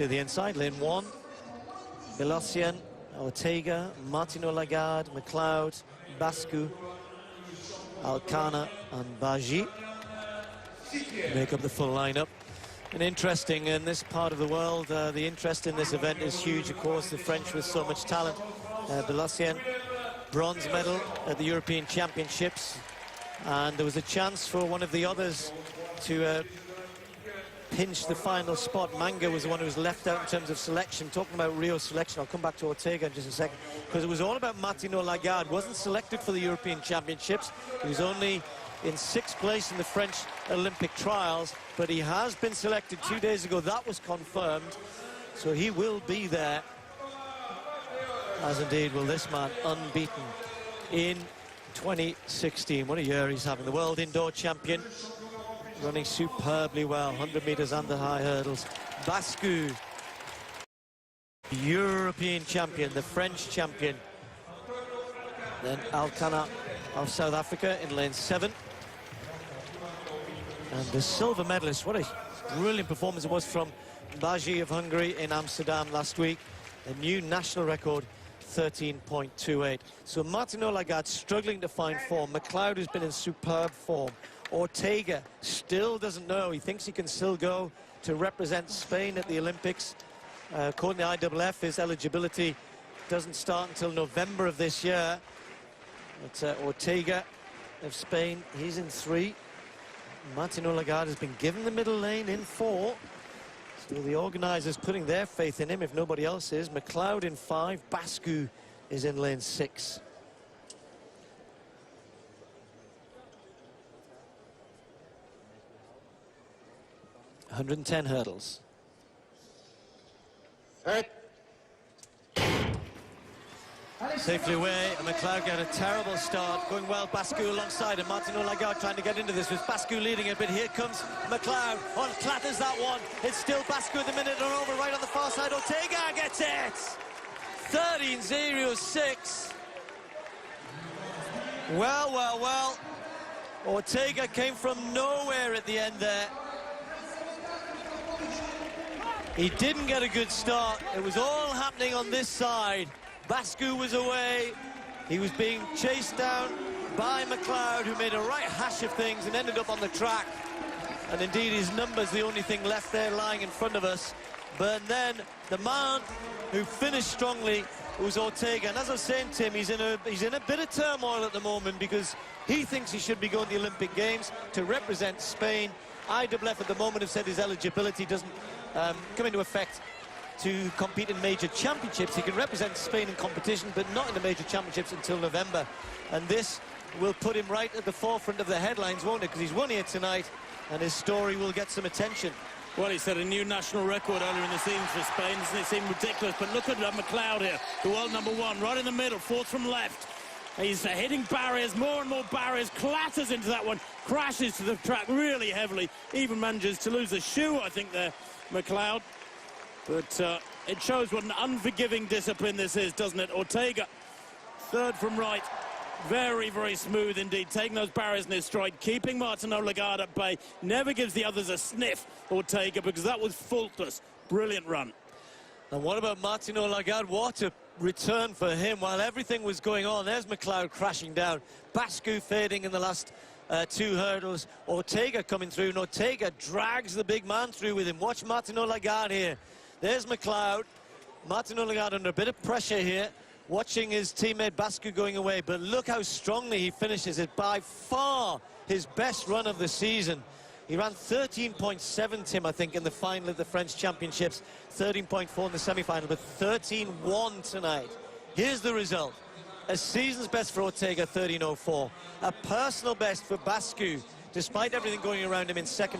To the inside, lane 1, Belocian, Ortega, Martino Lagarde, McLeod, Bascu, Alcana and Baji make up the full lineup. And interesting, in this part of the world, the interest in this event is huge. Of course, the French with so much talent. Belocian, bronze medal at the European Championships, and there was a chance for one of the others to pinch the final spot. Manga was the one who was left out in terms of selection. Talking about Rio selection, I'll come back to Ortega in just a second, because it was all about Martino Lagarde. Wasn't selected for the European Championships. He was only in 6th place in the French Olympic trials, but he has been selected 2 days ago. That was confirmed, so he will be there, as indeed will this man, unbeaten in 2016. What a year he's having. The world indoor champion, running superbly well, 100 meters and the high hurdles. Bascu, European champion, the French champion. Then Alcana of South Africa in lane 7. And the silver medalist, what a brilliant performance it was from Baji of Hungary in Amsterdam last week. A new national record, 13.28. So Martino Lagarde struggling to find form. McLeod has been in superb form. Ortega still doesn't know. He thinks he can still go to represent Spain at the Olympics. According to IAAF, his eligibility doesn't start until November of this year. It's Ortega of Spain. He's in 3. Martino Lagarde has been given the middle lane in 4. So the organisers putting their faith in him if nobody else is. McLeod in 5. Bascu is in lane 6. .110 hurdles. Safely away, and McLeod got a terrible start. Going well, Bascu alongside, and Martino Lagarde trying to get into this with Bascu leading it, but here comes McLeod. On clatters that one. It's still Bascu at the minute and over right on the far side. Ortega gets it! 13.06. Well. Ortega came from nowhere at the end there. He didn't get a good start. It was all happening on this side. Bascu was away. He was being chased down by McLeod, who made a right hash of things and ended up on the track. And indeed, his number's the only thing left there lying in front of us. But then the man who finished strongly was Ortega. And as I was saying, Tim, he's in a bit of turmoil at the moment, because he thinks he should be going to the Olympic Games to represent Spain. IAAF at the moment have said his eligibility doesn't come into effect to compete in major championships. He can represent Spain in competition, but not in the major championships until November. And this will put him right at the forefront of the headlines, won't it? Because he's won here tonight, and his story will get some attention. Well, he set a new national record earlier in the season for Spain. Doesn't it seem ridiculous? But look at McLeod here, the world #1, right in the middle, 4th from left. He's hitting barriers, more and more barriers, clatters into that one, crashes to the track really heavily, even manages to lose a shoe, I think, there, McLeod. But it shows what an unforgiving discipline this is, doesn't it? Ortega, 3rd from right, very, very smooth indeed, taking those barriers in his stride, keeping Martino Lagarde at bay, never gives the others a sniff, Ortega, because that was faultless. Brilliant run. And what about Martino Lagarde? What a return for him while everything was going on. There's McLeod crashing down. Bascu fading in the last 2 hurdles. Ortega coming through, and Ortega drags the big man through with him. Watch Martino Lagarde here. There's McLeod. Martino Lagarde under a bit of pressure here, watching his teammate Bascu going away. But look how strongly he finishes it. By far his best run of the season. He ran 13.7, Tim, I think, in the final of the French Championships. 13.4 in the semi-final, but 13.1 tonight. Here's the result. A season's best for Ortega, 13.04. A personal best for Bascu, despite everything going around him in 2nd